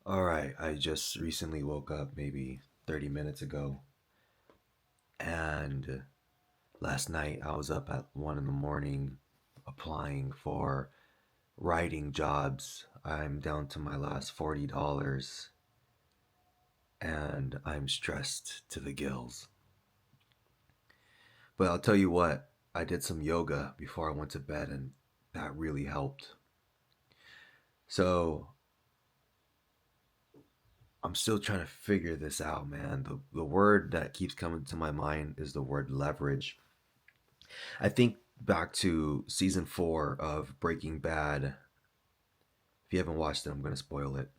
All right, I just recently woke up maybe 30 minutes ago, and last night I was up at 1 in the morning applying for writing jobs. I'm down to my last $40 and I'm stressed to the gills. But I'll tell you what, I did some yoga before I went to bed and that really helped. So I'm still trying to figure this out, man. The word that keeps coming to my mind is the word leverage. I think back to season 4 of Breaking Bad. If you haven't watched it, I'm gonna spoil it.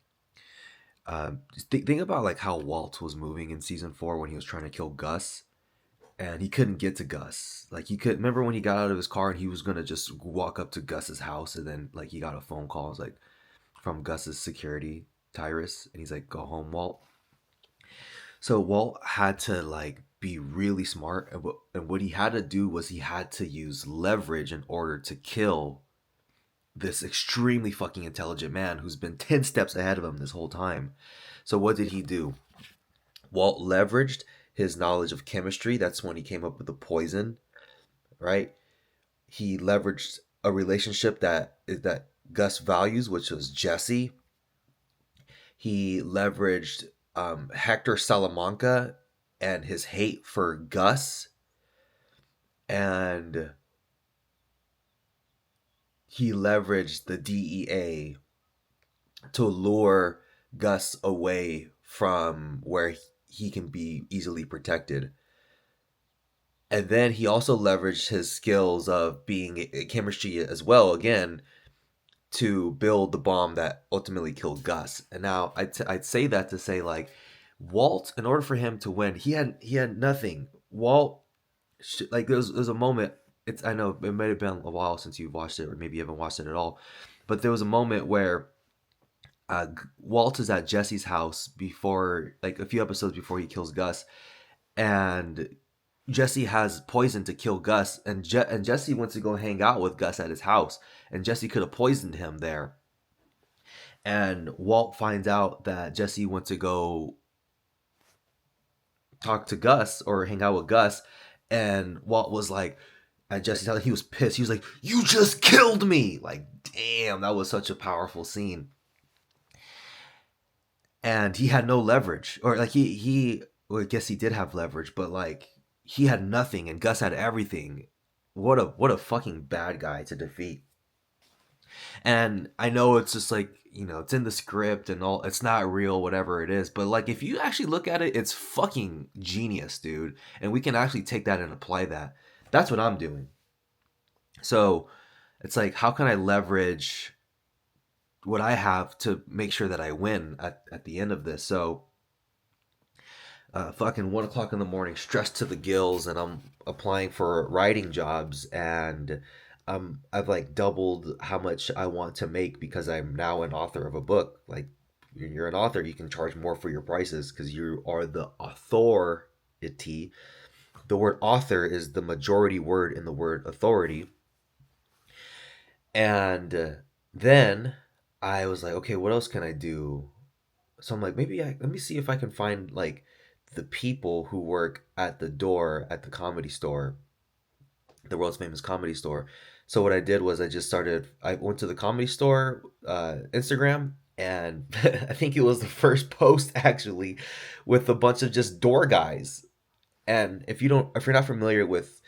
Think about like how Walt was moving in season 4 when he was trying to kill Gus, and he couldn't get to Gus. Like he could remember when he got out of his car and he was gonna just walk up to Gus's house, and then like he got a phone call, it was like from Gus's security, Tyrus, and he's like, "Go home, Walt." So Walt had to like be really smart, and what he had to do was he had to use leverage in order to kill this extremely fucking intelligent man who's been 10 steps ahead of him this whole time. So what did he do? Walt leveraged his knowledge of chemistry. That's when he came up with the poison, right? He leveraged a relationship that Gus values, which was Jesse. He leveraged Hector Salamanca and his hate for Gus, and he leveraged the DEA to lure Gus away from where he can be easily protected. And then he also leveraged his skills of being a chemistry as well, again, to build the bomb that ultimately killed Gus. And now I'd say that to say like Walt, in order for him to win, he had nothing. Walt, like there's a moment. It's I know it might have been a while since you've watched it, or maybe you haven't watched it at all, but there was a moment where Walt is at Jesse's house before, like a few episodes before he kills Gus, and Jesse has poison to kill Gus, and Jesse wants to go hang out with Gus at his house, and Jesse could have poisoned him there. And Walt finds out that Jesse went to go talk to Gus or hang out with Gus, and Walt was like, at Jesse's house, he was pissed. He was like, "You just killed me!" Like, damn, that was such a powerful scene. And he had no leverage, or like well, I guess he did have leverage, but like he had nothing, and Gus had everything. What a fucking bad guy to defeat. And I know it's just like, it's in the script and all, it's not real, whatever it is, but like if you actually look at it, it's fucking genius, dude. And we can actually take that and apply that. That's what I'm doing. So it's like, how can I leverage what I have to make sure that I win at the end of this? So fucking 1 o'clock in the morning, stressed to the gills, and I'm applying for writing jobs, and I've like doubled how much I want to make because I'm now an author of a book. Like, you're an author, you can charge more for your prices because you are the authority. The word author is the majority word in the word authority. And then I was like, okay, what else can I do? So I'm like, let me see if I can find like the people who work at the door at the comedy store, the world's famous comedy store. So what I did was I went to the comedy store Instagram, and I think it was the first post actually with a bunch of just door guys. And if you're not familiar with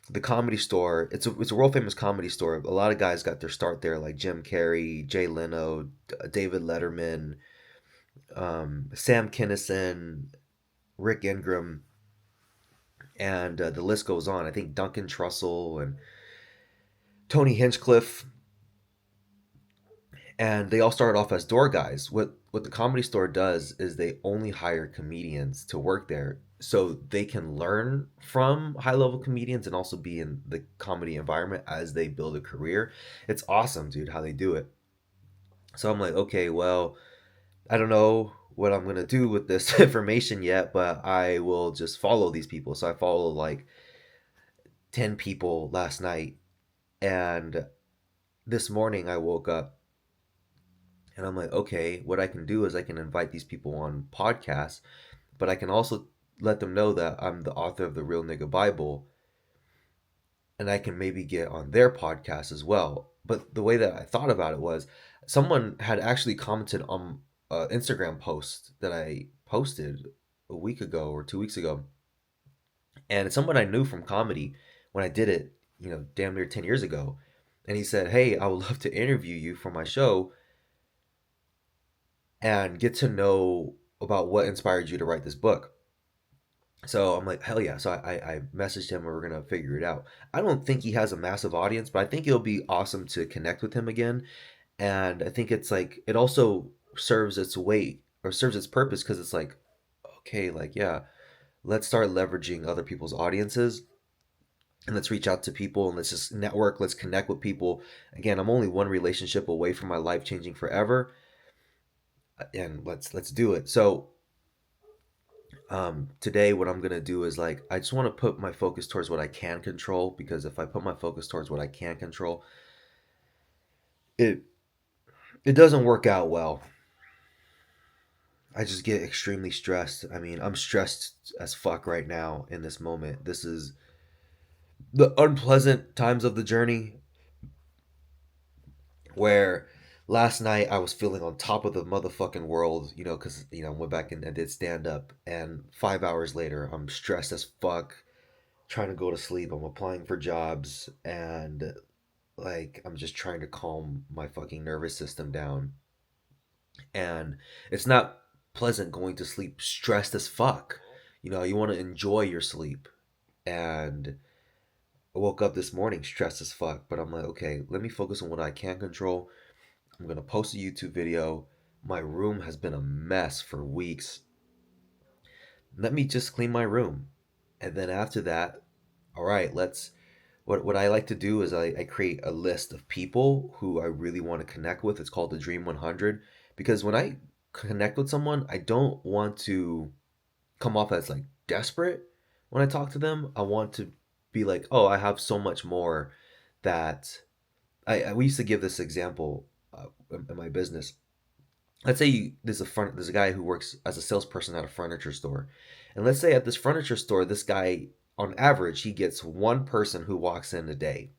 the comedy store, it's a world famous comedy store. A lot of guys got their start there, like Jim Carrey, Jay Leno, David Letterman, Sam Kinison, Rick Ingram, and the list goes on. I think Duncan Trussell and Tony Hinchcliffe, and they all started off as door guys. What the comedy store does is they only hire comedians to work there, so they can learn from high level comedians and also be in the comedy environment as they build a career. It's awesome, dude, how they do it. So I'm like, okay, well, I don't know what I'm gonna do with this information yet, but I will just follow these people. So I followed like 10 people last night, and this morning I woke up And I'm like, okay, what I can do is I can invite these people on podcasts, but I can also let them know that I'm the author of the Real Nigga Bible, and I can maybe get on their podcast as well. But the way that I thought about it was someone had actually commented on an Instagram post that I posted a week ago or 2 weeks ago. And it's someone I knew from comedy when I did it, damn near 10 years ago. And he said, hey, I would love to interview you for my show and get to know about what inspired you to write this book. So I'm like, hell yeah. So I messaged him and we're going to figure it out. I don't think he has a massive audience, but I think it'll be awesome to connect with him again. And I think it's like, it also serves its weight or serves its purpose because it's like, okay, like, yeah, let's start leveraging other people's audiences and let's reach out to people and let's just network, let's connect with people. Again, I'm only one relationship away from my life changing forever, and let's do it. So today what I'm gonna do is like I just want to put my focus towards what I can control, because if I put my focus towards what I can't control, it it doesn't work out well. I just get extremely stressed. I mean, I'm stressed as fuck right now in this moment. This is the unpleasant times of the journey where last night I was feeling on top of the motherfucking world, because, I went back and I did stand up, and 5 hours later, I'm stressed as fuck, trying to go to sleep. I'm applying for jobs, and like, I'm just trying to calm my fucking nervous system down. And it's not pleasant going to sleep stressed as fuck. You want to enjoy your sleep. And I woke up this morning stressed as fuck, but I'm like, okay, let me focus on what I can control. I'm gonna post a YouTube video. My room has been a mess for weeks. Let me just clean my room. And then after that, all right, what I like to do is I create a list of people who I really want to connect with. It's called the Dream 100. Because when I connect with someone, I don't want to come off as like desperate when I talk to them. I want to be like, oh, I have so much more that we used to give this example in my business. Let's say there's a guy who works as a salesperson at a furniture store, and let's say at this furniture store, this guy, on average, he gets one person who walks in a day.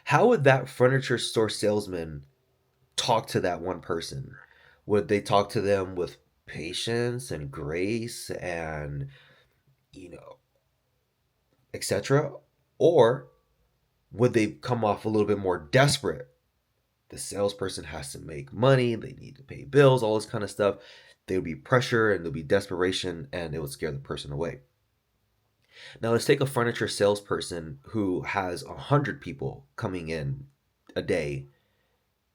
How would that furniture store salesman talk to that one person? Would they talk to them with patience and grace and, you know etc., or would they come off a little bit more desperate? The salesperson has to make money, they need to pay bills, all this kind of stuff. There would be pressure and there'll be desperation, and it would scare the person away. Now, let's take a furniture salesperson who has 100 people coming in a day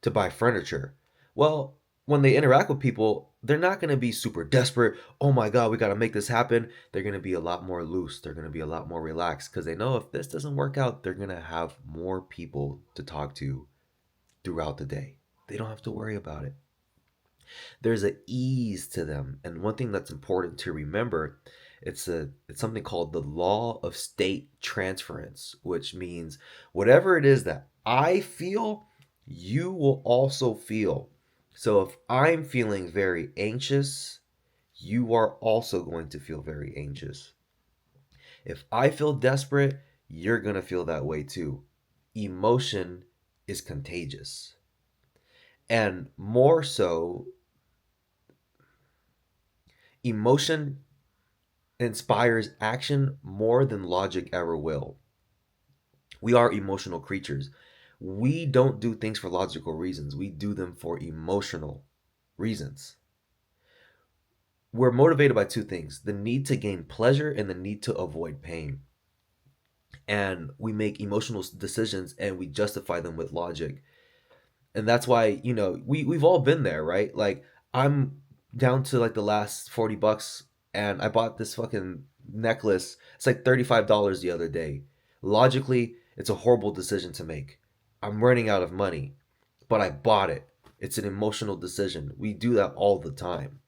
to buy furniture. Well, when they interact with people, they're not going to be super desperate. Oh my God, we got to make this happen. They're going to be a lot more loose. They're going to be a lot more relaxed because they know if this doesn't work out, they're going to have more people to talk to throughout the day. They don't have to worry about it. There's an ease to them. And one thing that's important to remember, it's something called the law of state transference, which means whatever it is that I feel, you will also feel. So if I'm feeling very anxious, you are also going to feel very anxious. If I feel desperate, you're going to feel that way too. Emotion is contagious. And more so, emotion inspires action more than logic ever will. We are emotional creatures. We don't do things for logical reasons, we do them for emotional reasons. We're motivated by two things: the need to gain pleasure and the need to avoid pain. And we make emotional decisions and we justify them with logic. And that's why, we've all been there, right? Like, I'm down to like the last $40, and I bought this fucking necklace. It's like $35 the other day. Logically, it's a horrible decision to make. I'm running out of money, but I bought it. It's an emotional decision. We do that all the time.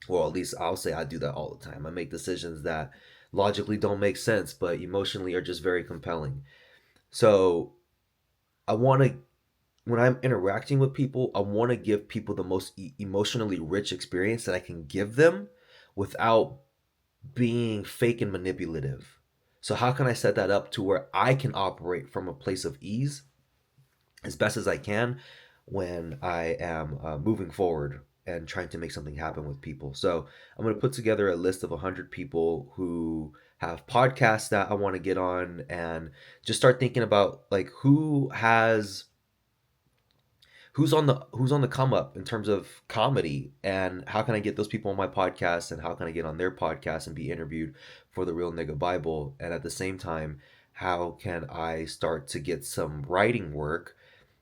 Well, at least I'll say I do that all the time. I make decisions that logically don't make sense, but emotionally are just very compelling. So I want to when I'm interacting with people, I want to give people the most emotionally rich experience that I can give them without being fake and manipulative. So how can I set that up to where I can operate from a place of ease as best as I can when I am moving forward and trying to make something happen with people. So I'm going to put together a list of 100 people who have podcasts that I want to get on, and just start thinking about like who's on the come up in terms of comedy, and how can I get those people on my podcast, and how can I get on their podcast and be interviewed for the Real Nigga Bible, and at the same time how can I start to get some writing work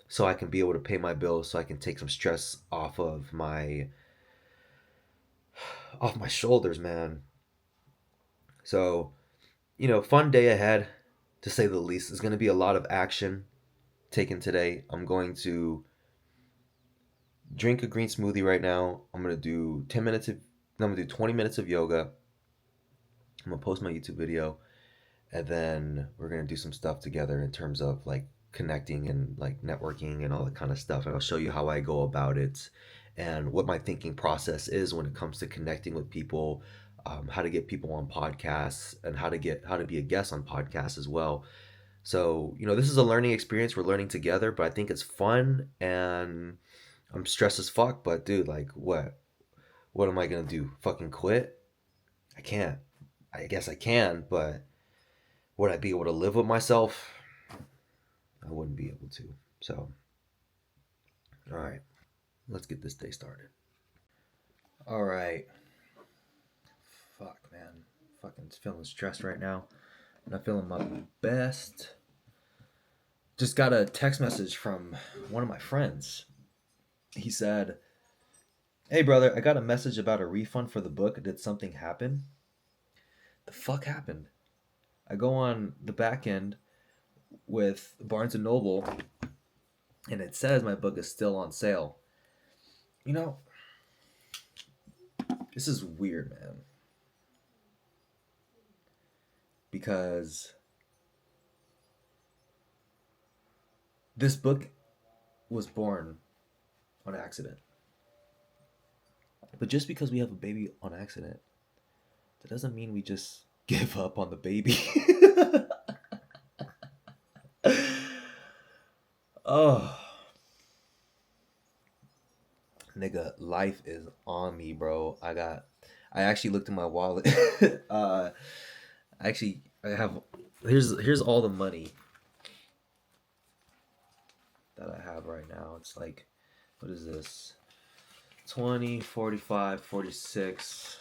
so I can be able to pay my bills, so I can take some stress off my shoulders, man. So, fun day ahead, to say the least. There's going to be a lot of action taken today. I'm going to drink a green smoothie right now. I'm going to do 10 minutes of no, I'm going to do 20 minutes of yoga. I'm going to post my YouTube video, and then we're going to do some stuff together in terms of like connecting and like networking and all that kind of stuff, and I'll show you how I go about it and what my thinking process is when it comes to connecting with people, how to get people on podcasts, and how to be a guest on podcasts as well. So this is a learning experience. We're learning together, but I think it's fun, and I'm stressed as fuck. But dude, like, what am I gonna do, fucking quit? I can't. I guess I can, but would I be able to live with myself? I wouldn't be able to. So, all right, let's get this day started. All right. Fuck, man. Fucking feeling stressed right now. Not feeling my best. Just got a text message from one of my friends. He said, "Hey, brother, I got a message about a refund for the book. Did something happen?" The fuck happened? I go on the back end with Barnes and Noble, and it says my book is still on sale. You know, this is weird, man. Because this book was born on accident. But just because we have a baby on accident, that doesn't mean we just give up on the baby. Oh, nigga, life is on me, bro. I actually looked in my wallet. I have, here's all the money that I have right now. It's like, what is this? 20, 45, 46.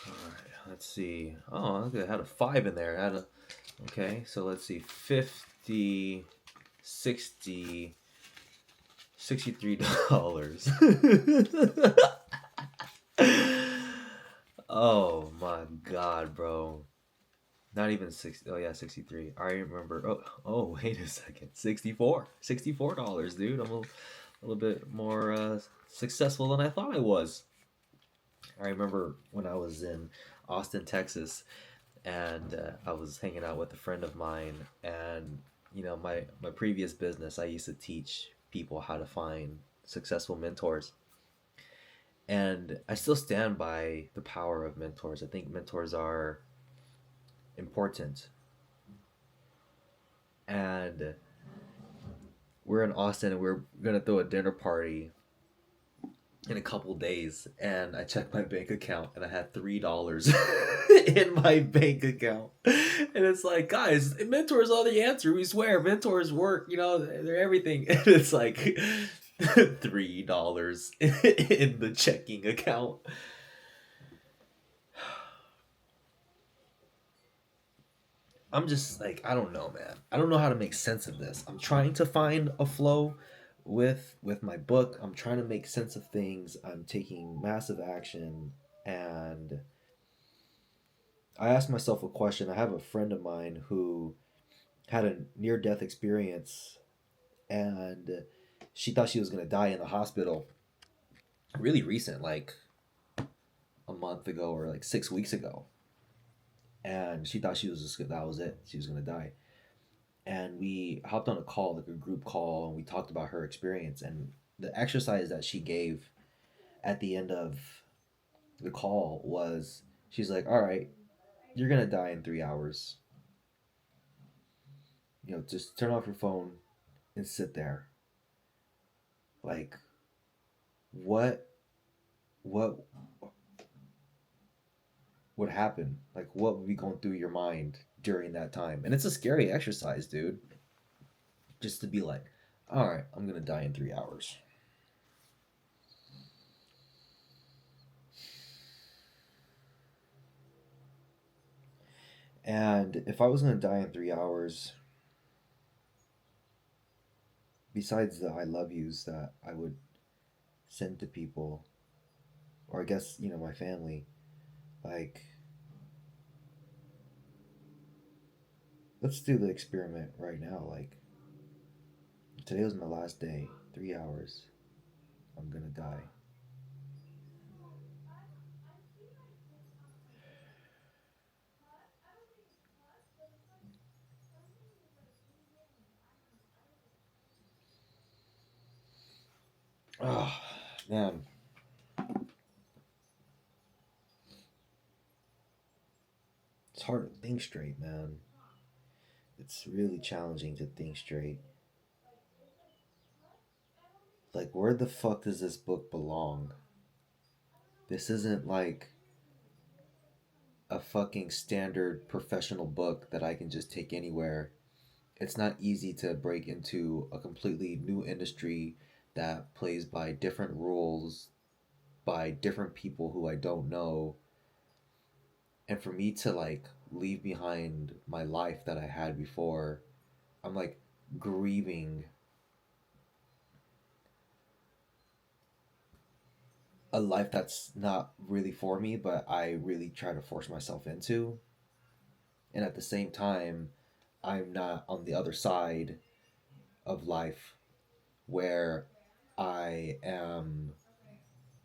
All right, let's see. Oh, okay, I had a 5 in there. Okay, so let's see. 50, 60, $63. Oh my god, bro. Not even 60. Oh yeah, 63. I remember. Oh, wait a second. 64. $64, dude. I'm a little bit more successful than I thought I was. I remember when I was in Austin, Texas, and I was hanging out with a friend of mine, and my previous business, I used to teach people how to find successful mentors. And I still stand by the power of mentors. I think mentors are important. And we're in Austin, and we're gonna throw a dinner party in a couple days, and I checked my bank account, and I had $3 in my bank account. And it's like, guys, mentors are the answer. We swear, mentors work. They're everything. And it's like $3 in the checking account. I'm just like, I don't know, man. I don't know how to make sense of this. I'm trying to find a flow with my book. I'm trying to make sense of things. I'm taking massive action, and I asked myself a question. I have a friend of mine who had a near death experience, and she thought she was going to die in the hospital really recent, like a month ago or like 6 weeks ago. And she thought that was it. She was going to die. and we hopped on a call, like a group call, and we talked about her experience. And the exercise that she gave at the end of the call was, she's like, "All right, you're gonna die in 3 hours. Just turn off your phone and sit there. Like, what what would happen? Like, what would be going through your mind during that time?" And it's a scary exercise, dude. Just to be like, "All right, I'm gonna die in 3 hours." And if I was gonna die in 3 hours, besides the "I love yous" that I would send to people, or I guess my family, like, let's do the experiment right now. Like, today was my last day. 3 hours. I'm gonna die. Oh, man. It's hard to think straight, man. It's really challenging to think straight. Like, where the fuck does this book belong? This isn't like a fucking standard professional book that I can just take anywhere. It's not easy to break into a completely new industry that plays by different rules, by different people who I don't know. And for me to like leave behind my life that I had before, I'm like grieving a life that's not really for me, but I really try to force myself into. And at the same time, I'm not on the other side of life where I am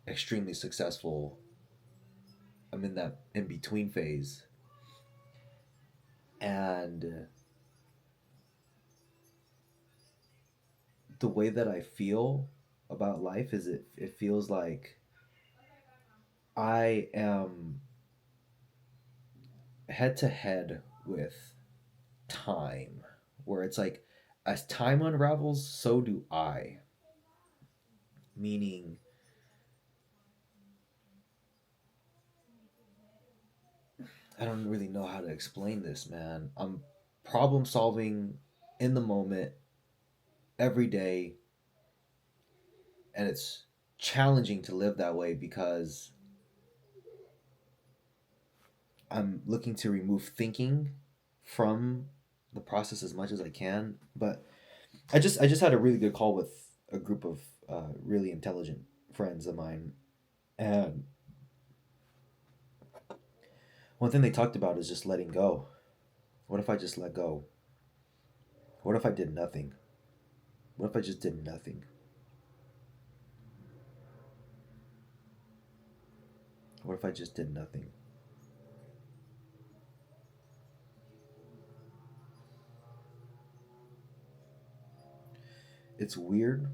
extremely successful. I'm in that in between phase. And the way that I feel about life is it feels like I am head to head with time, where it's like, as time unravels, so do I. Meaning, I don't really know how to explain this, man. I'm problem solving in the moment every day, and it's challenging to live that way because I'm looking to remove thinking from the process as much as I can. But I just had a really good call with a group of really intelligent friends of mine, and one thing they talked about is just letting go. What if I just let go? What if I did nothing? What if I just did nothing? What if I just did nothing? It's weird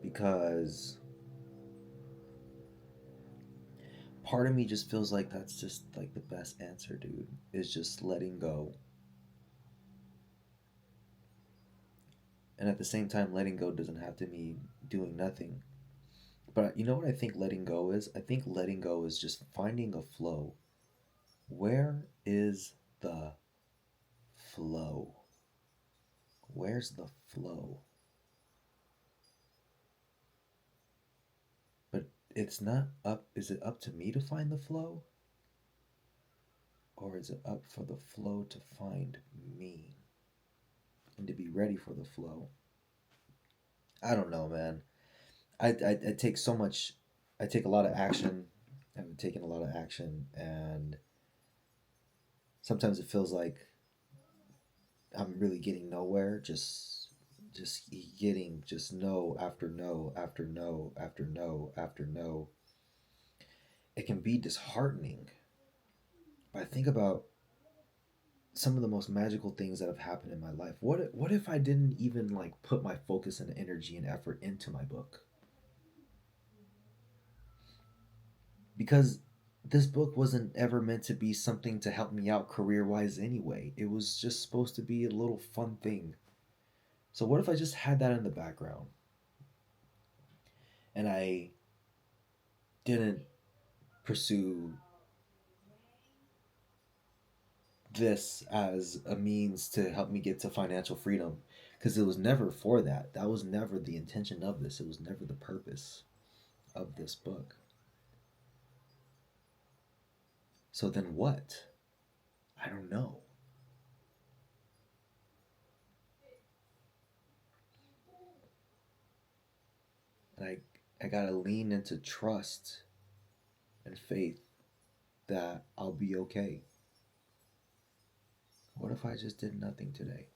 because part of me just feels like that's just like the best answer, dude. Is just letting go. And at the same time, letting go doesn't have to mean doing nothing. But you know what I think letting go is? I think letting go is just finding a flow. Where is the flow? Where's the flow? But it's not up. Is it up to me to find the flow? Or is it up for the flow to find me and to be ready for the flow? I don't know, man. I take so much, I take a lot of action. I've taken a lot of action, and sometimes it feels like I'm really getting nowhere. Just getting just no after no after no after no after no. It can be disheartening. But I think about some of the most magical things that have happened in my life. What if I didn't even like put my focus and energy and effort into my book? Because this book wasn't ever meant to be something to help me out career wise anyway. It was just supposed to be a little fun thing. So what if I just had that in the background and I didn't pursue this as a means to help me get to financial freedom? Because it was never for that. That was never the intention of this. It was never the purpose of this book. So then what? I don't know. And I gotta lean into trust and faith that I'll be okay. What if I just did nothing today?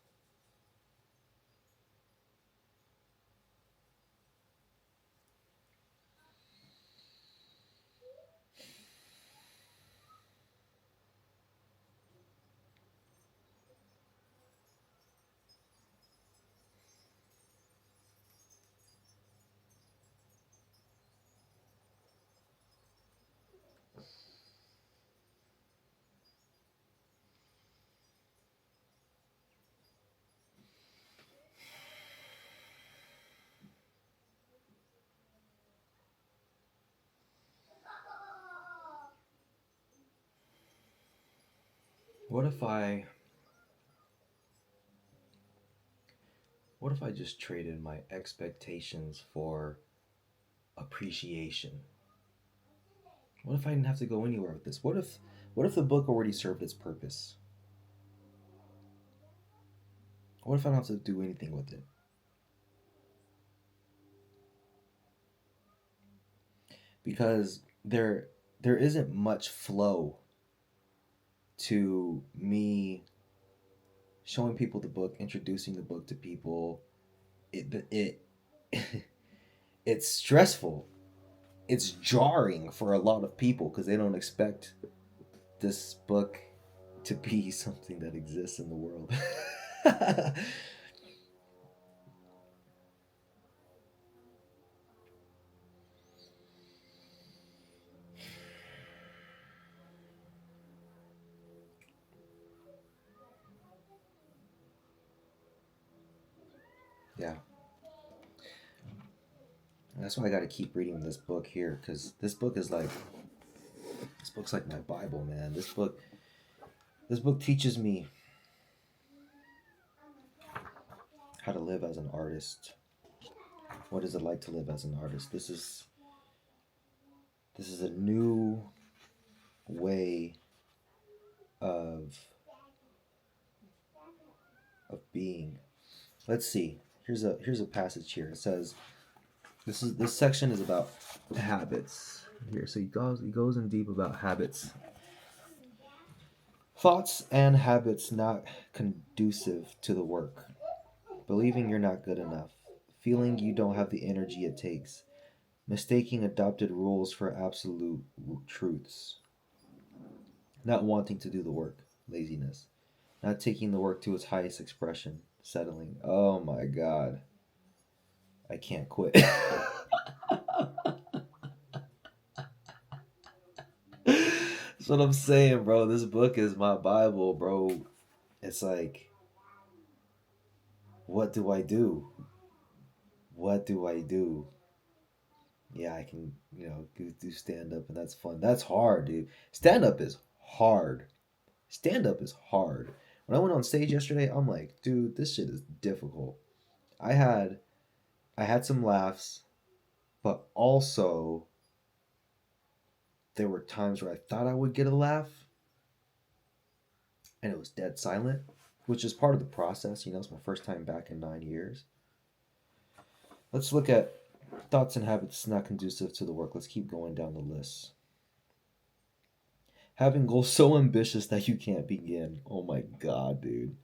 What if I what if I just traded my expectations for appreciation? What if I didn't have to go anywhere with this? What if the book already served its purpose? What if I don't have to do anything with it? Because there isn't much flow to me showing people the book, introducing the book to people. It it's stressful. It's jarring for a lot of people because they don't expect this book to be something that exists in the world. Yeah, and that's why I got to keep reading this book here because this book's like my Bible, man. This book teaches me how to live as an artist. What is it like to live as an artist? This is a new way of being. Let's see. Here's a passage here. It says this section is about habits here. So he goes in deep about habits. Thoughts and habits not conducive to the work. Believing you're not good enough. Feeling you don't have the energy it takes. Mistaking adopted rules for absolute truths. Not wanting to do the work. Laziness. Not taking the work to its highest expression. Settling. Oh my god. I can't quit. That's what I'm saying, bro. This book is my Bible, bro. It's like, what do I do? What do I do? Yeah, I can, do stand up, and that's fun. That's hard, dude. Stand up is hard. Stand up is hard. When I went on stage yesterday, I'm like, dude, this shit is difficult. I had I had some laughs, but also there were times where I thought I would get a laugh and it was dead silent, which is part of the process. It's my first time back in 9 years. Let's look at thoughts and habits not conducive to the work. Let's keep going down the list. Having goals so ambitious that you can't begin. Oh my god, dude.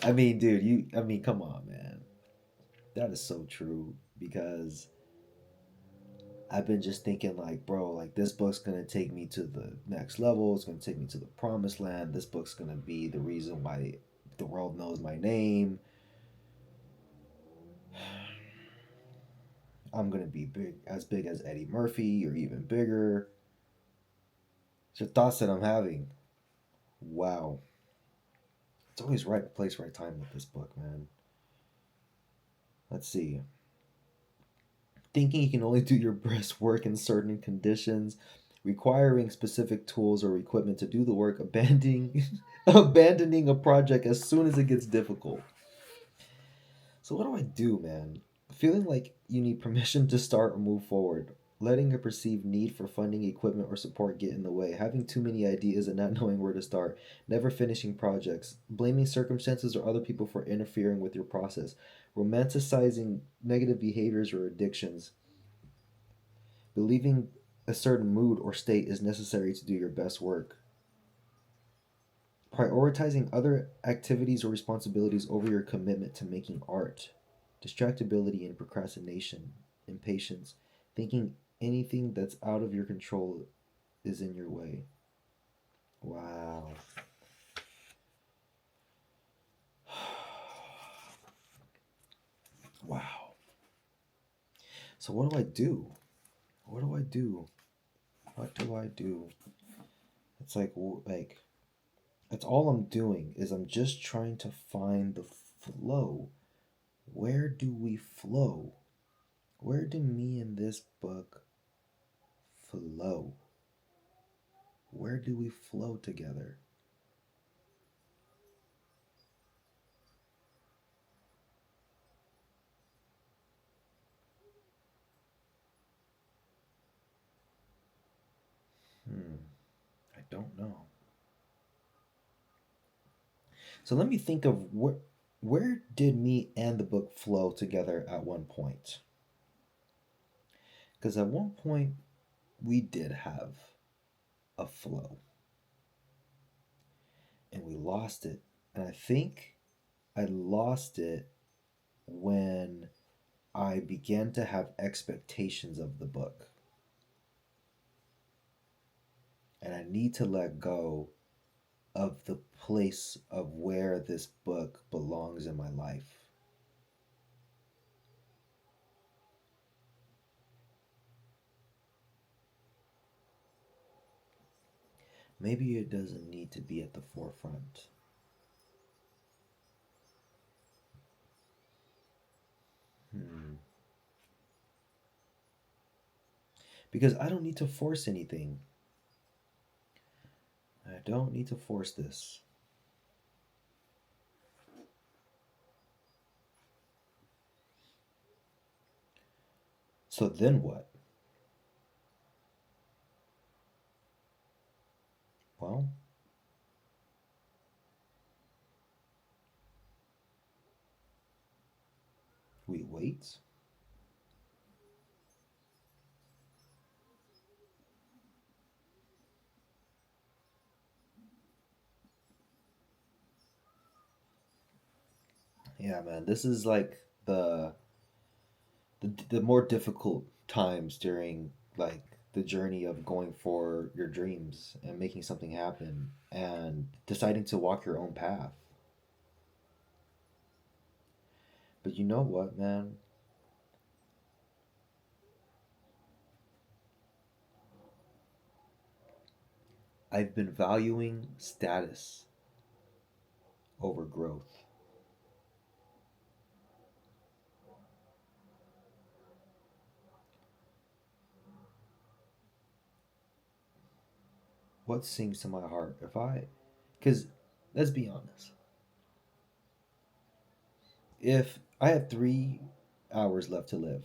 I mean, dude, come on, man. That is so true because I've been just thinking like, bro, like this book's gonna take me to the next level. It's gonna take me to the promised land. This book's gonna be the reason why the world knows my name. I'm gonna be big as Eddie Murphy, or even bigger. It's the thoughts that I'm having. Wow, it's always right place, right time with this book, man. Let's see. Thinking you can only do your best work in certain conditions, requiring specific tools or equipment to do the work, abandoning abandoning a project as soon as it gets difficult. So what do I do, man? Feeling like you need permission to start or move forward. Letting a perceived need for funding, equipment, or support get in the way. Having too many ideas and not knowing where to start. Never finishing projects. Blaming circumstances or other people for interfering with your process. Romanticizing negative behaviors or addictions. Believing a certain mood or state is necessary to do your best work. Prioritizing other activities or responsibilities over your commitment to making art. Distractibility and procrastination. Impatience. Thinking anything that's out of your control is in your way. Wow. Wow. So what do I do? What do I do? What do I do? It's like that's all I'm doing is I'm just trying to find the flow. Where do we flow? Where do me and this book flow? Where do we flow together? Hmm, I don't know. So let me think of where did me and the book flow together at one point? Because at one point we did have a flow and we lost it. And I think I lost it when I began to have expectations of the book. And I need to let go of the place of where this book belongs in my life. Maybe it doesn't need to be at the forefront. Hmm. Because I don't need to force anything. I don't need to force this. So then what? Well, we wait. Yeah, man, this is like the more difficult times during like the journey of going for your dreams and making something happen and deciding to walk your own path. But you know what, man? I've been valuing status over growth. What sings to my heart? Because let's be honest, if I had 3 hours left to live,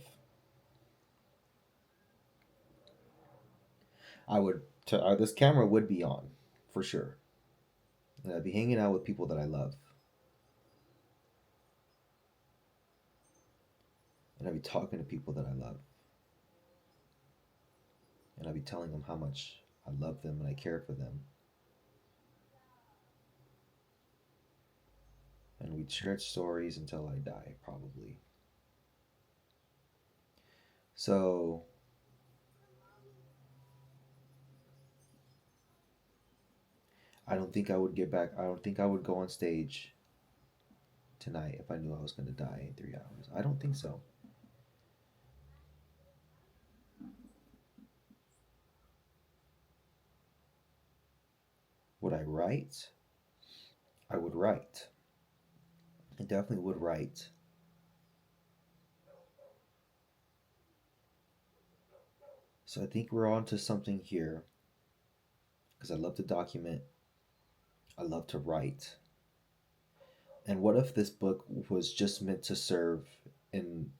this camera would be on for sure. And I'd be hanging out with people that I love. And I'd be talking to people that I love. And I'd be telling them how much I love them and I care for them. And we'd share stories until I die, probably. So I don't think I would get back. I don't think I would go on stage tonight if I knew I was going to die in 3 hours. I don't think so. Would I write? I would write. I definitely would write. So I think we're on to something here because I love to document. I love to write. And what if this book was just meant to serve and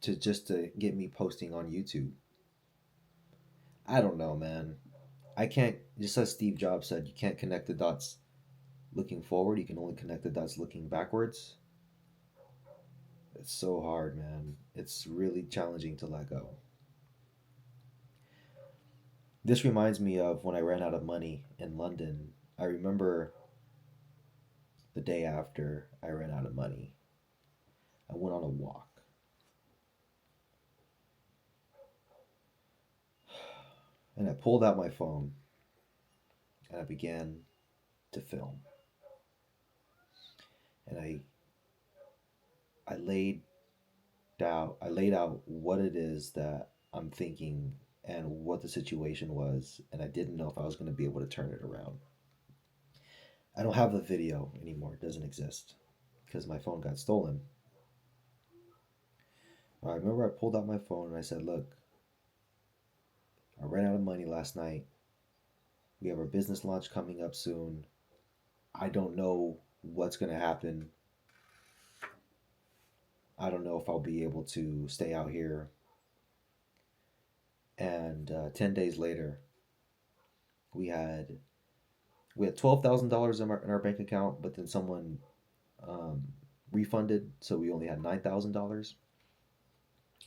to just to get me posting on YouTube? I don't know, man. I can't, just as Steve Jobs said, you can't connect the dots looking forward, you can only connect the dots looking backwards. It's so hard, man. It's really challenging to let go. This reminds me of when I ran out of money in London. I remember the day after I ran out of money, I went on a walk and I pulled out my phone and I began to film. And I laid out what it is that I'm thinking and what the situation was, and I didn't know if I was going to be able to turn it around. I don't have the video anymore. It doesn't exist because my phone got stolen. I remember I pulled out my phone and I said, "Look, I ran out of money last night. We have our business launch coming up soon. I don't know what's going to happen. I don't know if I'll be able to stay out here." And 10 days later, we had we had $12,000 in our bank account, but then someone um, refunded, so we only had $9,000.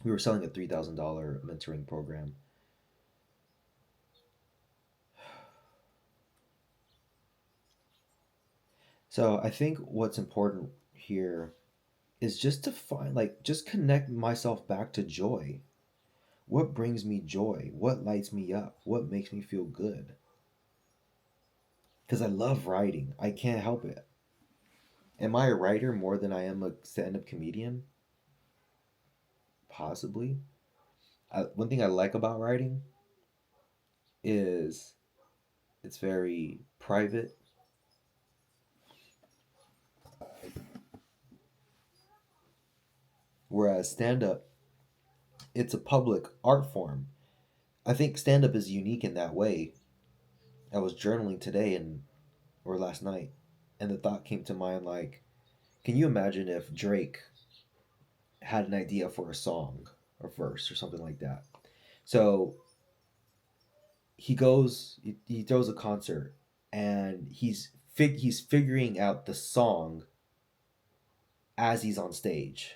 We were selling a $3,000 mentoring program. So I think what's important here is just to find, like, just connect myself back to joy. What brings me joy? What lights me up? What makes me feel good? Because I love writing. I can't help it. Am I a writer more than I am a stand up comedian? Possibly. One thing I like about writing is it's very private, whereas stand up, it's a public art form. I think stand up is unique in that way. I was journaling today and or last night, and the thought came to mind like, can you imagine if Drake had an idea for a song or verse or something like that? So he throws a concert, and he's figuring out the song as he's on stage.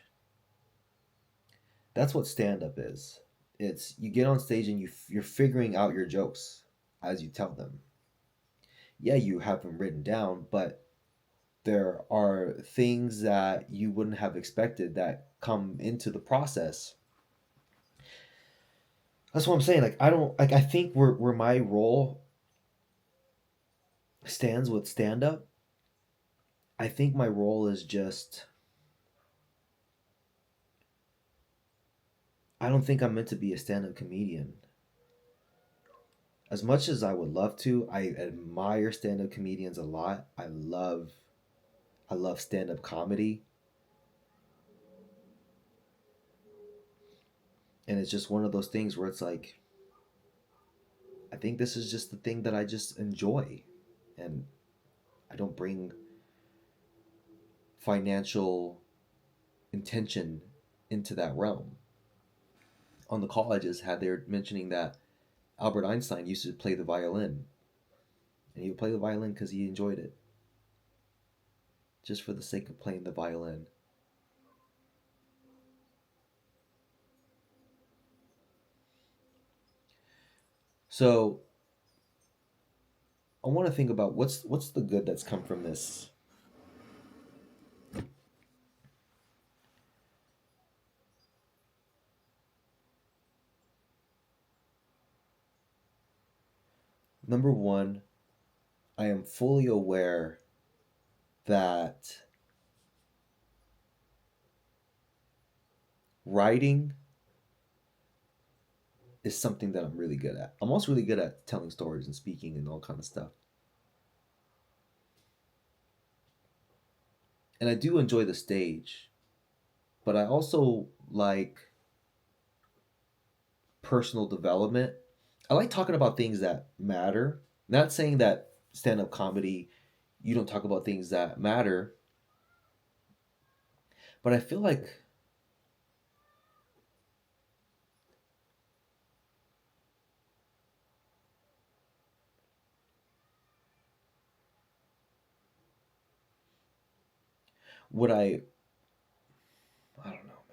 That's what stand up is. It's you get on stage and you're figuring out your jokes as you tell them. Yeah, you have them written down, but there are things that you wouldn't have expected that come into the process. That's what I'm saying. Like I don't like I think where my role stands with stand up, I think my role is just I don't think I'm meant to be a stand up comedian. As much as I would love to, I admire stand up comedians a lot. I love stand up comedy, and it's just one of those things where it's like I think this is just the thing that I just enjoy, and I don't bring financial intention into that realm. On the call I just had, they were mentioning that Albert Einstein used to play the violin, and he would play the violin because he enjoyed it, just for the sake of playing the violin. So I want to think about what's the good that's come from this. Number one, I am fully aware that writing is something that I'm really good at. I'm also really good at telling stories and speaking and all kind of stuff. And I do enjoy the stage, but I also like personal development. I like talking about things that matter. Not saying that stand up comedy, you don't talk about things that matter, but I feel like what I don't know,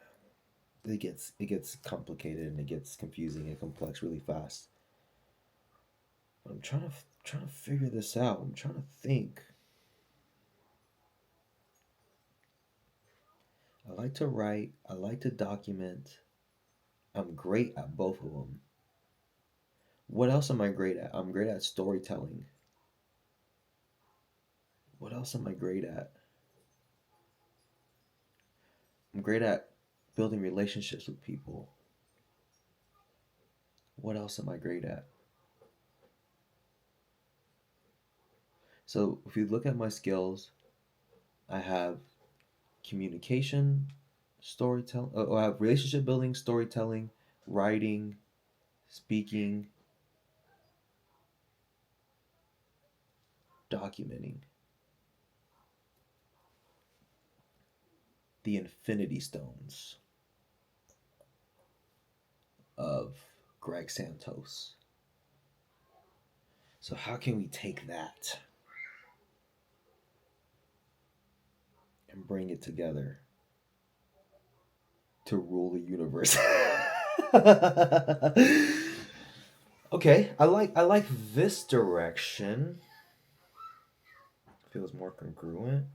man. It gets complicated and it gets confusing and complex really fast. But I'm trying to figure this out. I'm trying to think. I like to write. I like to document. I'm great at both of them. What else am I great at? I'm great at storytelling. What else am I great at? I'm great at building relationships with people. What else am I great at? So, if you look at my skills, I have communication, storytelling, I have relationship building, storytelling, writing, speaking, documenting. The Infinity Stones of Greg Santos. So, how can we take that and bring it together to rule the universe? Okay, I like this direction. Feels more congruent.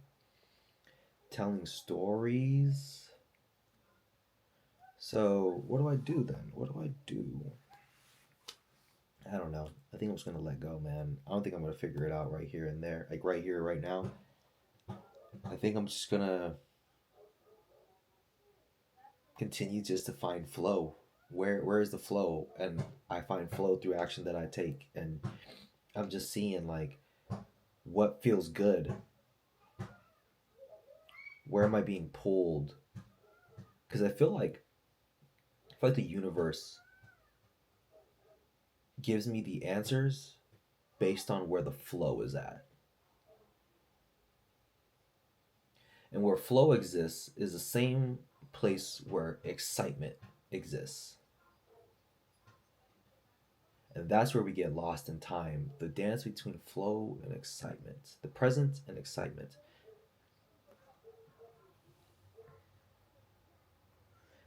Telling stories. So, what do I do then? What do I do? I don't know. I think I'm just gonna let go, man. I don't think I'm gonna figure it out right here and there, like right here, right now. I think I'm just gonna continue just to find flow. Where is the flow? And I find flow through action that I take, and I'm just seeing like what feels good. Where am I being pulled? Because I feel like the universe gives me the answers based on where the flow is at. And where flow exists is the same place where excitement exists. And that's where we get lost in time. The dance between flow and excitement, the present and excitement.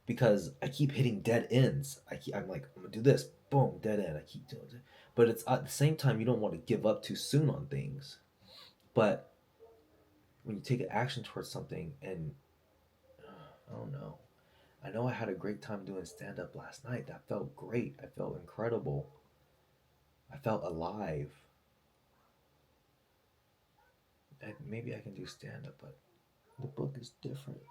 Because I keep hitting dead ends. I'm like, I'm gonna do this, boom, dead end. I keep doing it. But it's at the same time, you don't want to give up too soon on things. But when you take an action towards something, and I don't know, I know I had a great time doing stand up last night. That felt great. I felt incredible. I felt alive. Maybe I can do stand up, but the book is different.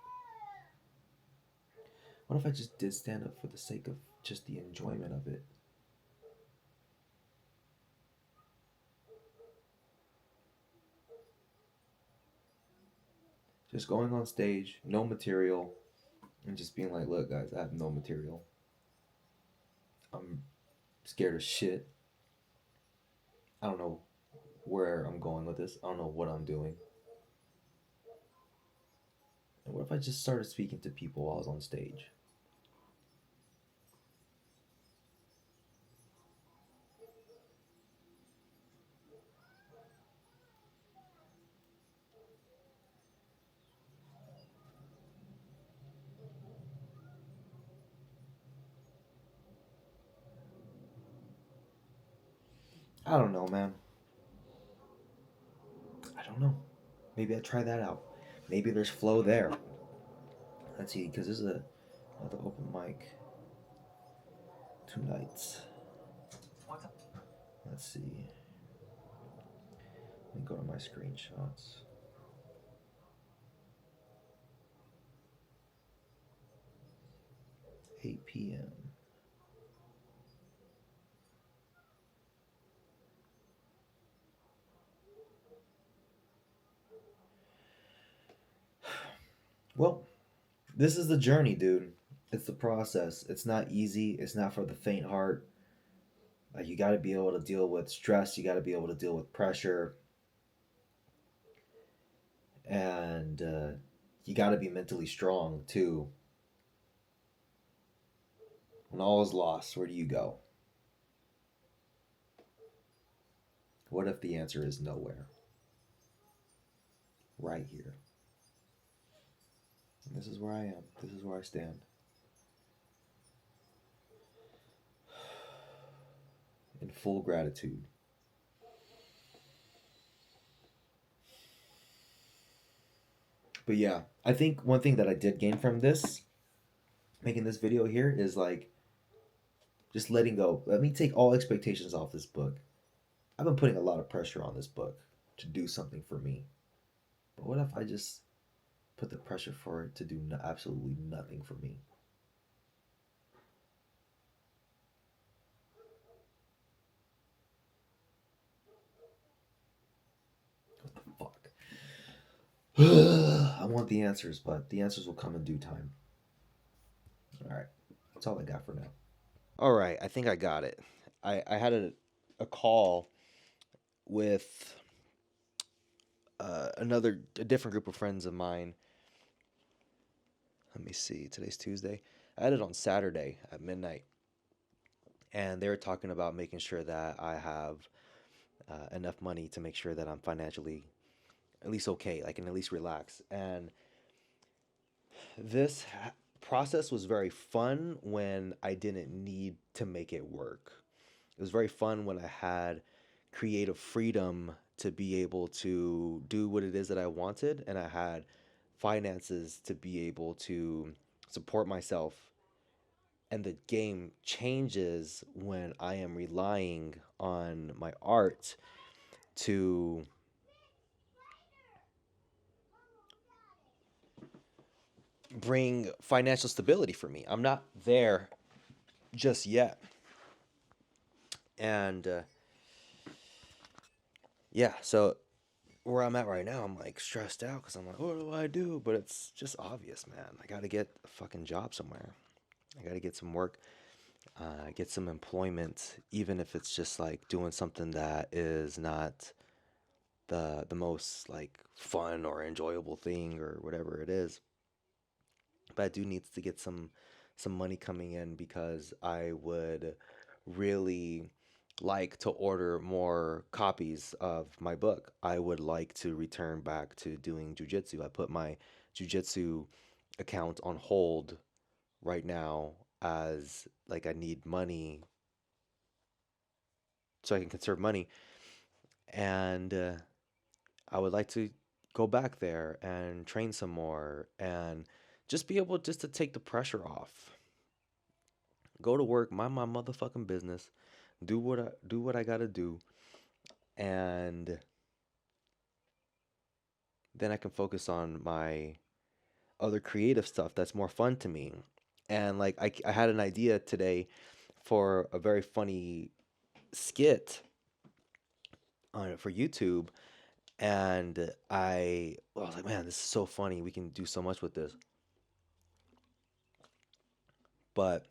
What if I just did stand up for the sake of just the enjoyment of it? Just going on stage, no material, and just being like, look, guys, I have no material. I'm scared of shit. I don't know where I'm going with this. I don't know what I'm doing. And what if I just started speaking to people while I was on stage? I don't know, man. I don't know. Maybe I try that out. Maybe there's flow there. Let's see, because this is another open mic tonight. Let's see. Let me go to my screenshots. 8 p.m. Well, this is the journey, dude. It's the process. It's not easy. It's not for the faint heart. Like, you got to be able to deal with stress. You got to be able to deal with pressure, and you got to be mentally strong too. When all is lost, where do you go? What if the answer is nowhere? Right here. And this is where I am. This is where I stand. In full gratitude. But yeah, I think one thing that I did gain from this, making this video here, is like just letting go. Let me take all expectations off this book. I've been putting a lot of pressure on this book to do something for me. But what if I just put the pressure for it to do absolutely nothing for me? What the fuck? I want the answers, but the answers will come in due time. All right. That's all I got for now. All right. I think I got it. I had a call with a different group of friends of mine. Let me see. Today's Tuesday. I had it on Saturday at midnight, and they were talking about making sure that I have enough money to make sure that I'm financially at least okay, I can at least relax. And this process was very fun when I didn't need to make it work. It was very fun when I had creative freedom to be able to do what it is that I wanted, and I had finances to be able to support myself. And the game changes when I am relying on my art to bring financial stability for me. I'm not there just yet. And yeah, so where I'm at right now, I'm like stressed out because I'm like, what do I do? But it's just obvious, man. I got to get a fucking job somewhere. I got to get some work, get some employment, even if it's just like doing something that is not the most like fun or enjoyable thing or whatever it is. But I do need to get some money coming in because I would really like to order more copies of my book. I would like to return back to doing jujitsu. I put my jujitsu account on hold right now as like I need money so I can conserve money, and I would like to go back there and train some more and just be able just to take the pressure off. Go to work, mind my motherfucking business, do what I gotta do, and then I can focus on my other creative stuff that's more fun to me. And like I had an idea today for a very funny skit on for YouTube, and I was like, man, this is so funny. We can do so much with this. But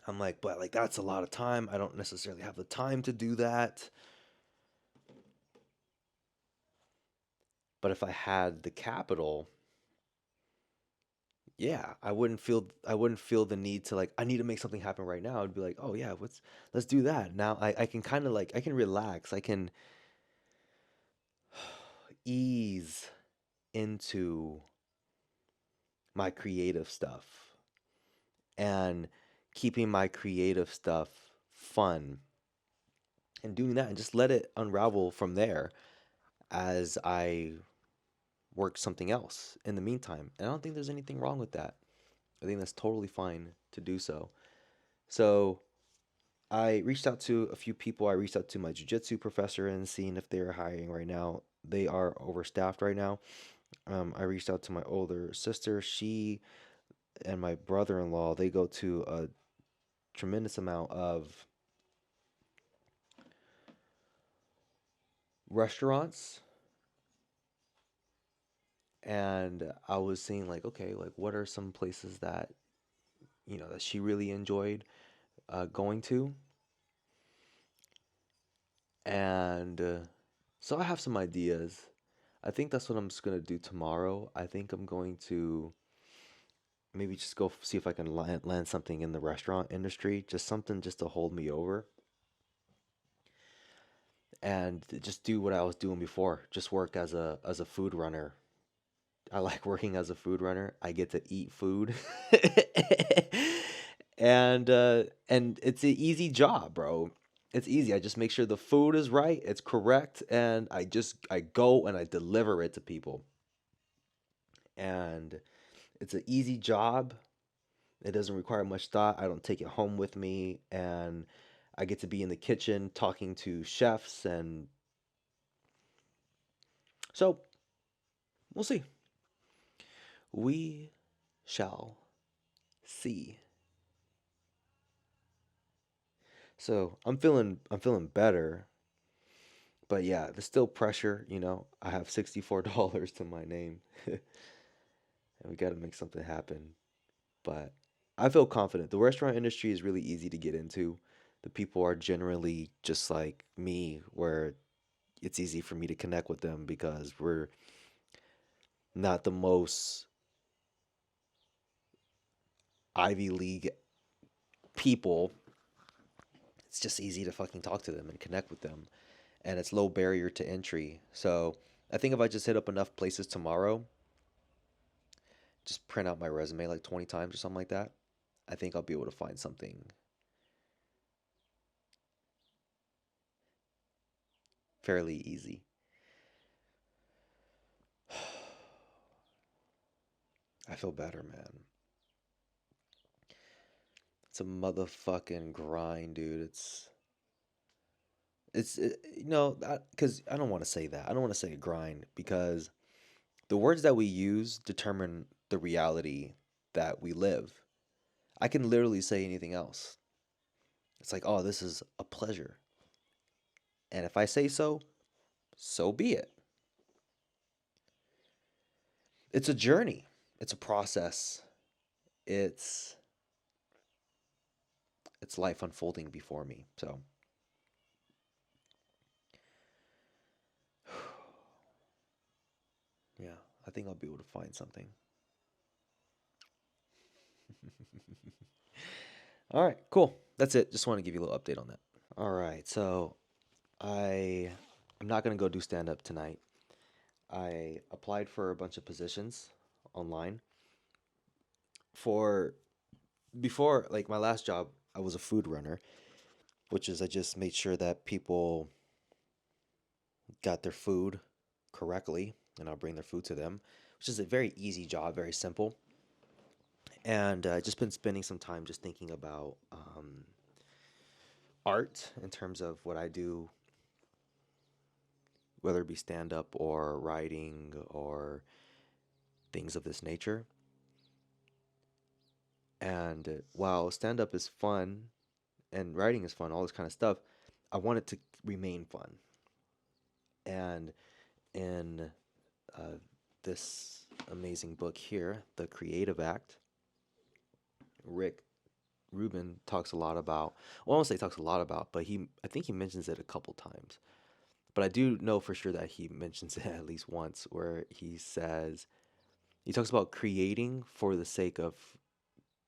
I'm like, but like that's a lot of time. I don't necessarily have the time to do that. But if I had the capital, yeah, I wouldn't feel the need to like I need to make something happen right now. I'd be like, oh yeah, let's do that. Now I can kind of like I can relax. I can ease into my creative stuff and keeping my creative stuff fun and doing that and just let it unravel from there as I work something else in the meantime. And I don't think there's anything wrong with that. I think that's totally fine to do so. So I reached out to a few people. I reached out to my jujitsu professor and seeing if they're hiring right now. They are overstaffed right now. I reached out to my older sister. She and my brother-in-law, they go to a tremendous amount of restaurants, and I was seeing like, okay, like what are some places that, that she really enjoyed going to, and so I have some ideas. I think that's what I'm just gonna do tomorrow. I think I'm going to maybe just go see if I can land something in the restaurant industry, just something just to hold me over, and just do what I was doing before, just work as a food runner. I like working as a food runner. I get to eat food. And it's an easy job, bro. It's easy. I just make sure the food is right, it's correct, and I go and I deliver it to people. And it's an easy job. It doesn't require much thought. I don't take it home with me, and I get to be in the kitchen talking to chefs, and so we'll see. We shall see. So I'm feeling better, but yeah, there's still pressure, I have $64 to my name, and we got to make something happen. But I feel confident. The restaurant industry is really easy to get into. The people are generally just like me, where it's easy for me to connect with them because we're not the most Ivy League people. It's just easy to fucking talk to them and connect with them, and it's low barrier to entry. So I think if I just hit up enough places tomorrow, just print out my resume like 20 times or something like that, I think I'll be able to find something fairly easy. I feel better, man. It's a motherfucking grind, dude. Because I don't want to say that. I don't want to say grind because the words that we use determine the reality that we live. I can literally say anything else. It's like, oh, this is a pleasure. And if I say so, so be it. It's a journey, it's a process, it's it's life unfolding before me. So, yeah, I think I'll be able to find something. All right, cool. That's it. Just want to give you a little update on that. All right, so I I'm not gonna go do stand up tonight. I applied for a bunch of positions online for before like my last job. I was a food runner, which is I just made sure that people got their food correctly, and I'll bring their food to them, which is a very easy job, very simple. And just been spending some time just thinking about art in terms of what I do, whether it be stand up or writing or things of this nature. And while stand up is fun and writing is fun, all this kind of stuff, I want it to remain fun. And in uh, this amazing book here, The Creative Act, Rick Rubin talks a lot about, well, I won't say talks a lot about, but I think he mentions it a couple times. But I do know for sure that he mentions it at least once, where he talks about creating for the sake of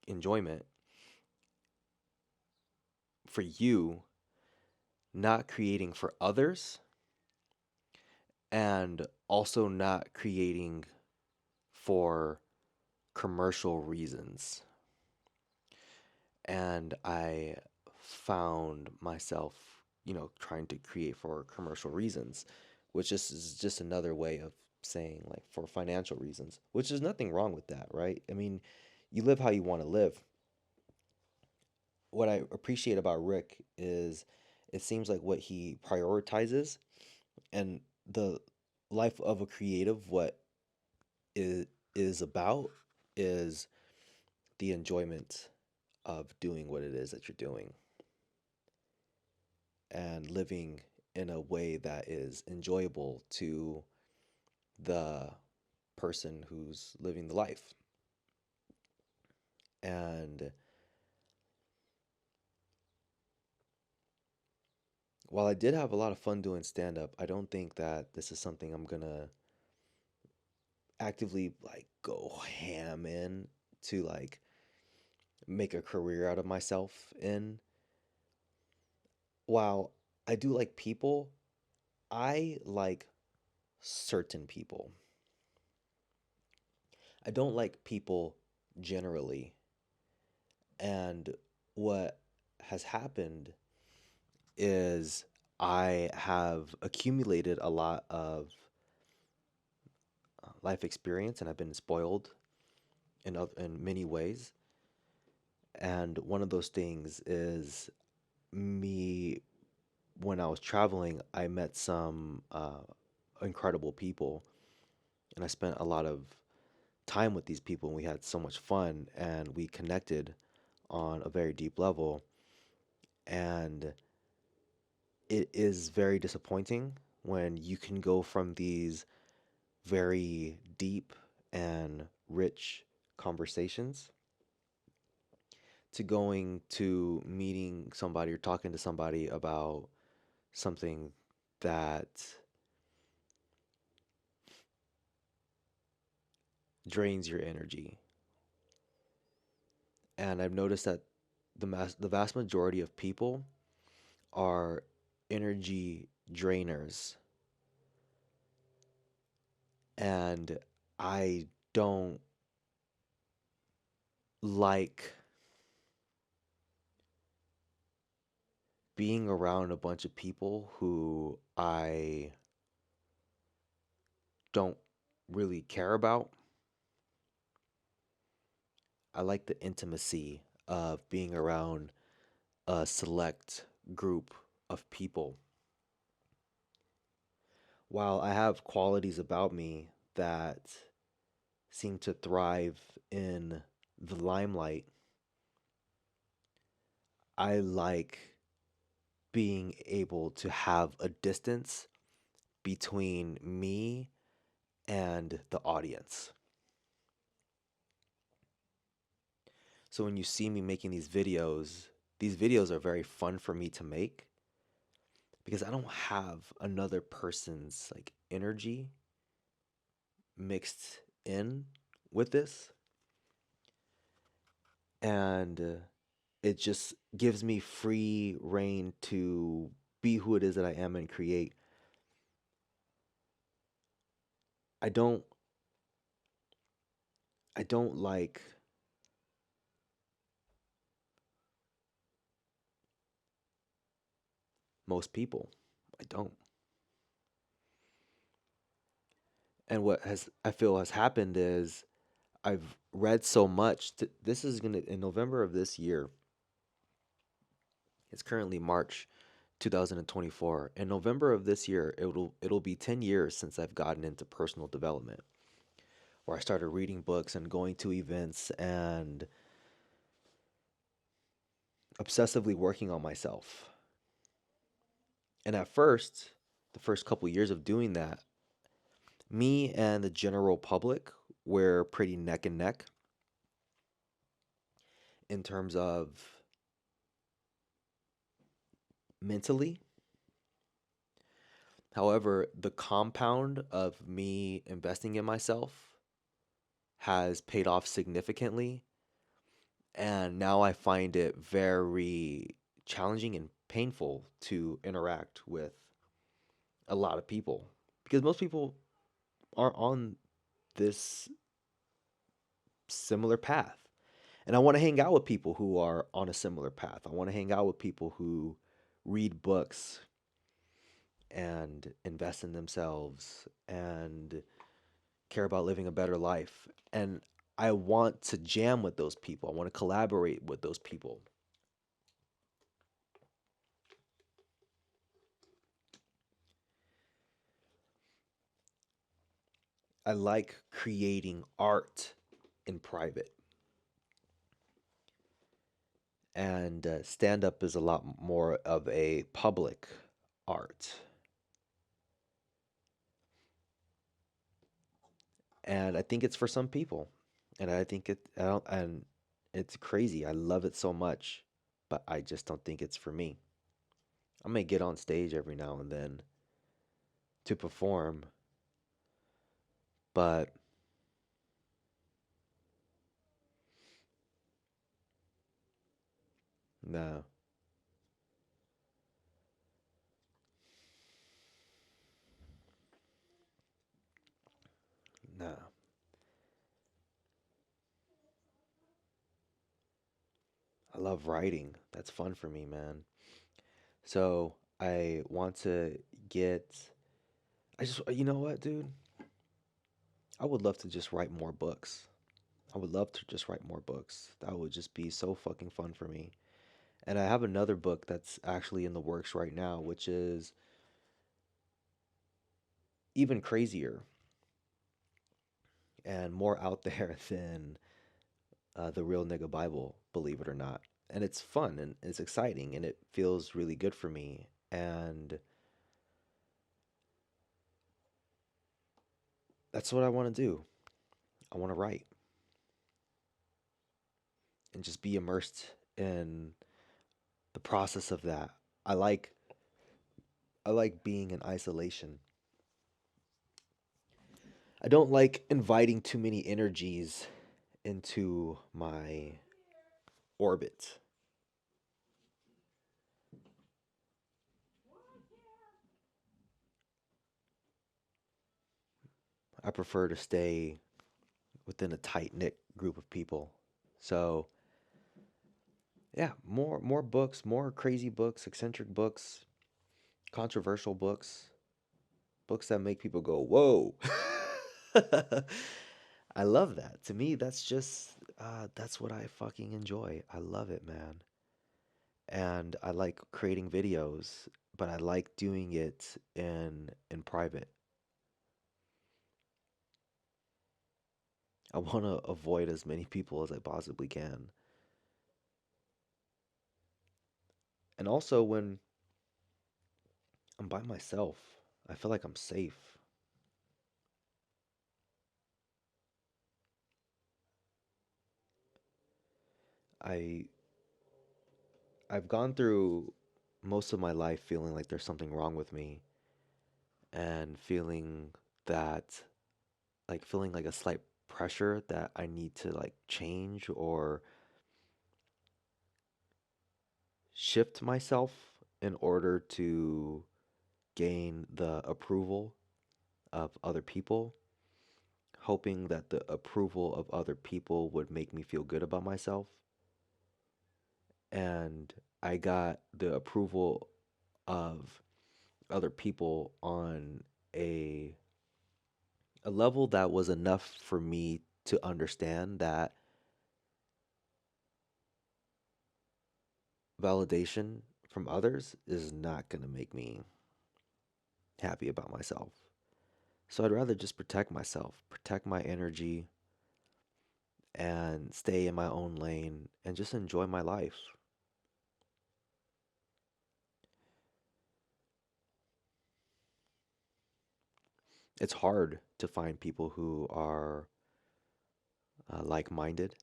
enjoyment for you, not creating for others, and also not creating for commercial reasons. And I found myself, trying to create for commercial reasons, which is just another way of saying like for financial reasons, which is nothing wrong with that, right? I mean, you live how you want to live. what I appreciate about Rick is it seems like what he prioritizes and the life of a creative, what it is about is the enjoyment of doing what it is that you're doing and living in a way that is enjoyable to the person who's living the life. And while I did have a lot of fun doing stand up, I don't think that this is something I'm gonna actively like go ham in to like make a career out of myself in. While I do like people, I like certain people. I don't like people generally. And what has happened is I have accumulated a lot of life experience and I've been spoiled in many ways. And one of those things is me when I was traveling, I met some incredible people and I spent a lot of time with these people and we had so much fun and we connected on a very deep level. And it is very disappointing when you can go from these very deep and rich conversations to going to meeting somebody or talking to somebody about something that drains your energy. And I've noticed that the vast majority of people are energy drainers. And I don't like being around a bunch of people who I don't really care about. I like the intimacy of being around a select group of people. While I have qualities about me that seem to thrive in the limelight, I like being able to have a distance between me and the audience. So when you see me making these videos are very fun for me to make because I don't have another person's like energy mixed in with this. And it just gives me free reign to be who it is that I am and create. I don't I don't like most people. I don't. And what has I feel has happened is I've read so much. This is gonna in November of this year. It's currently March 2024. In November of this year, it'll be 10 years since I've gotten into personal development, where I started reading books and going to events and obsessively working on myself. And at first, the first couple years of doing that, me and the general public were pretty neck and neck in terms of mentally. However, the compound of me investing in myself has paid off significantly. And now I find it very challenging and painful to interact with a lot of people because most people are on this similar path. And I want to hang out with people who are on a similar path. I want to hang out with people who read books and invest in themselves and care about living a better life. And I want to jam with those people. I want to collaborate with those people. I like creating art in private, and stand up is a lot more of a public art. And I think it's for some people, and I think it I don't, and it's crazy. I love it so much, but I just don't think it's for me. I may get on stage every now and then to perform, but no, no. I love writing. That's fun for me, man. So I want to get. I just, you know what, dude? I would love to just write more books. I would love to just write more books. That would just be so fucking fun for me. And I have another book that's actually in the works right now, which is even crazier and more out there than the Real Nigga Bible, believe it or not. And it's fun and it's exciting and it feels really good for me. And that's what I want to do. I want to write and just be immersed in the process of that. I like I like being in isolation. I don't like inviting too many energies into my orbit. I prefer to stay within a tight knit group of people. So yeah, more books, more crazy books, eccentric books, controversial books, books that make people go, "Whoa." I love that. To me, that's just that's what I fucking enjoy. I love it, man. And I like creating videos, but I like doing it in private. I want to avoid as many people as I possibly can. And also when I'm by myself, I feel like I'm safe. I I've gone through most of my life feeling like there's something wrong with me and feeling that feeling like a slight pressure that I need to like change or shift myself in order to gain the approval of other people, hoping that the approval of other people would make me feel good about myself. And I got the approval of other people on a a level that was enough for me to understand that validation from others is not going to make me happy about myself. So I'd rather just protect myself, protect my energy, and stay in my own lane and just enjoy my life. It's hard to find people who are like minded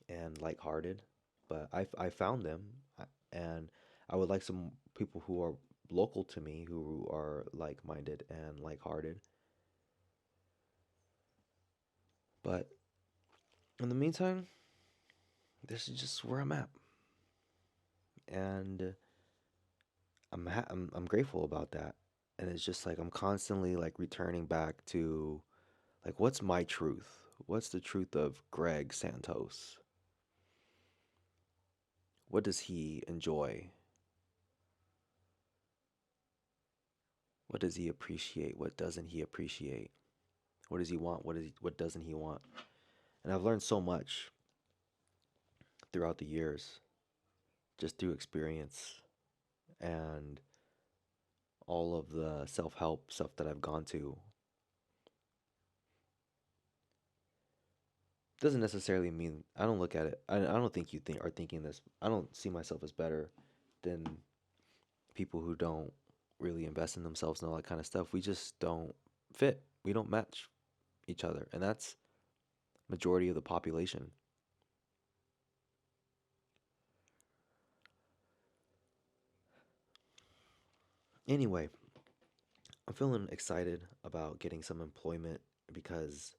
and like hearted, but I found them, and I would like some people who are local to me who are like minded and like hearted. But in the meantime, this is just where I'm at, and I'm grateful about that. And it's just like I'm constantly like returning back to like what's my truth? What's the truth of Greg Santos? What does he enjoy? What does he appreciate? What doesn't he appreciate? What does he want? What doesn't he want? And I've learned so much throughout the years just through experience and all of the self-help stuff that I've gone to. doesn't necessarily mean I don't look at it. I don't think you think are thinking this. I don't see myself as better than people who don't really invest in themselves and all that kind of stuff. We just don't fit. We don't match each other, and that's majority of the population. Anyway, I'm feeling excited about getting some employment because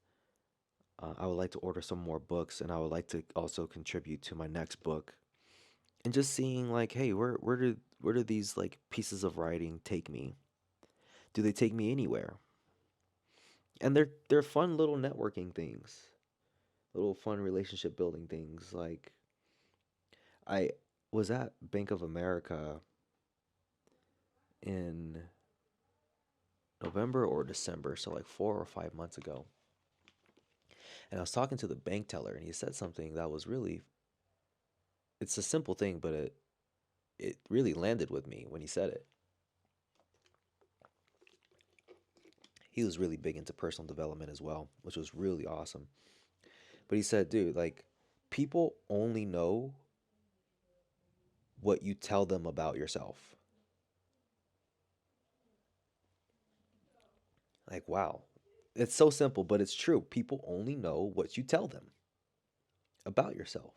I would like to order some more books, and I would like to also contribute to my next book. And just seeing like, hey, where do these like pieces of writing take me? Do they take me anywhere? And they're fun little networking things, little fun relationship building things. Like I was at Bank of America in November or December, so like 4 or 5 months ago. And I was talking to the bank teller, and he said something that was really, it's a simple thing, but it really landed with me when he said it. He was really big into personal development as well, which was really awesome. But he said, dude, like, people only know what you tell them about yourself. Like, wow. It's so simple, but it's true. People only know what you tell them about yourself.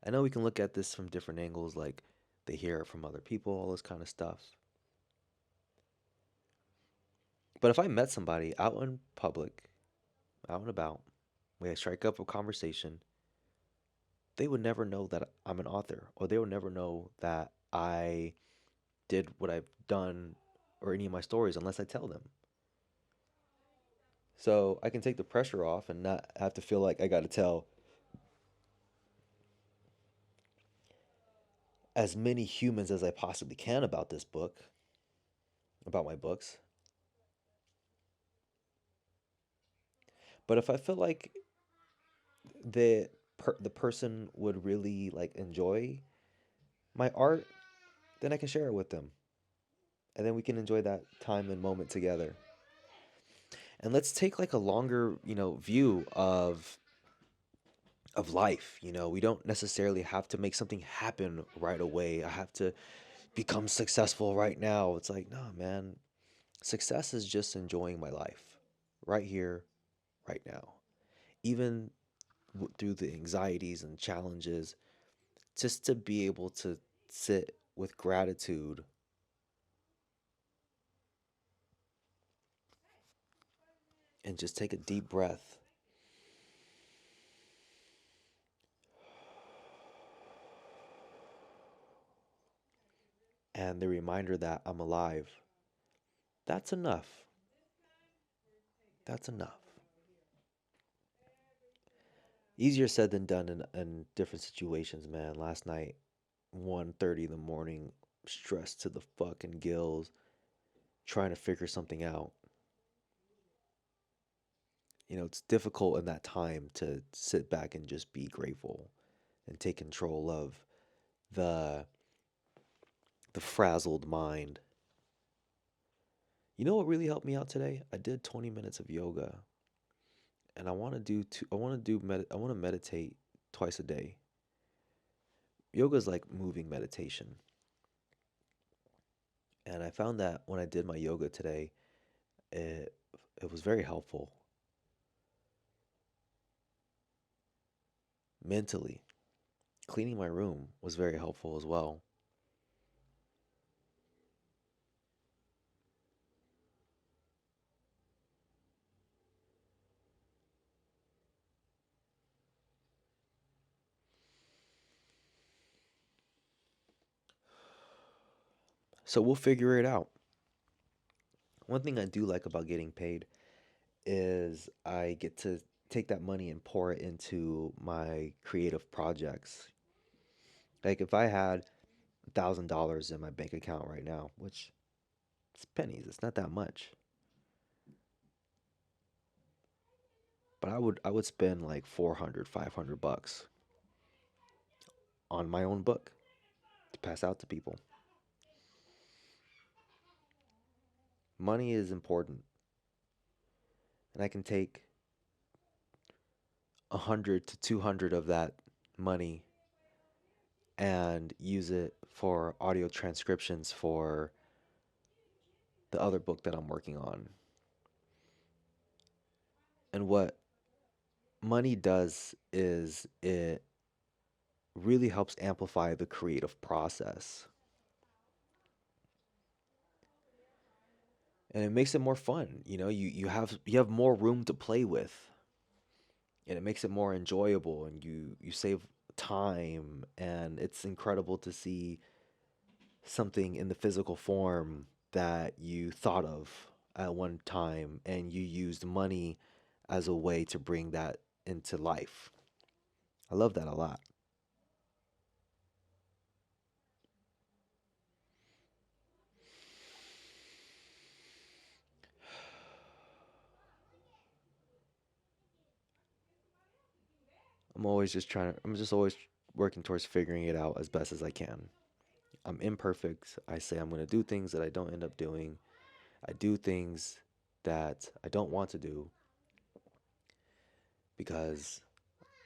I know we can look at this from different angles, like they hear it from other people, all this kind of stuff. But if I met somebody out in public, out and about, we strike up a conversation, they would never know that I'm an author, or they would never know that I did what I've done or any of my stories unless I tell them. So I can take the pressure off and not have to feel like I got to tell as many humans as I possibly can about this book, about my books. But if I feel like the person would really like enjoy my art, then I can share it with them, and then we can enjoy that time and moment together. And let's take like a longer, view of life. We don't necessarily have to make something happen right away. I have to become successful right now. It's like, nah, man. Success is just enjoying my life right here, right now. Even through the anxieties and challenges, just to be able to sit with gratitude and just take a deep breath. And the reminder that I'm alive. That's enough. That's enough. Easier said than done in different situations, man. Last night, 1:30 in the morning, stressed to the fucking gills, trying to figure something out. It's difficult in that time to sit back and just be grateful and take control of the the frazzled mind. You know what really helped me out today? I did 20 minutes of yoga, and I want to meditate twice a day. Yoga is like moving meditation. And I found that when I did my yoga today, it it was very helpful mentally. Cleaning my room was very helpful as well. So we'll figure it out. One thing I do like about getting paid is I get to take that money and pour it into my creative projects. Like if I had $1,000 in my bank account right now, which it's pennies, it's not that much, but I would spend like 400, 500 bucks on my own book to pass out to people. Money is important, and I can take 100 to 200 of that money and use it for audio transcriptions for the other book that I'm working on. And what money does is it really helps amplify the creative process, and it makes it more fun. You have more room to play with, and it makes it more enjoyable, and you save time, and it's incredible to see something in the physical form that you thought of at one time and you used money as a way to bring that into life. I love that a lot. I'm just always working towards figuring it out as best as I can. I'm imperfect. I say I'm going to do things that I don't end up doing. I do things that I don't want to do because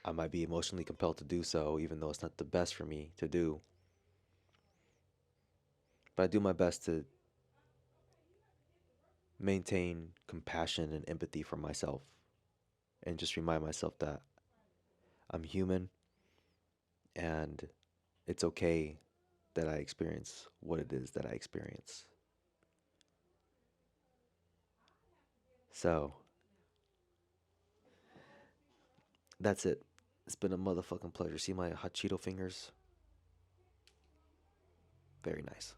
I might be emotionally compelled to do so, even though it's not the best for me to do. But I do my best to maintain compassion and empathy for myself and just remind myself that I'm human and it's okay that I experience what it is that I experience. So that's it. It's been a motherfucking pleasure. See my hot Cheeto fingers? Very nice.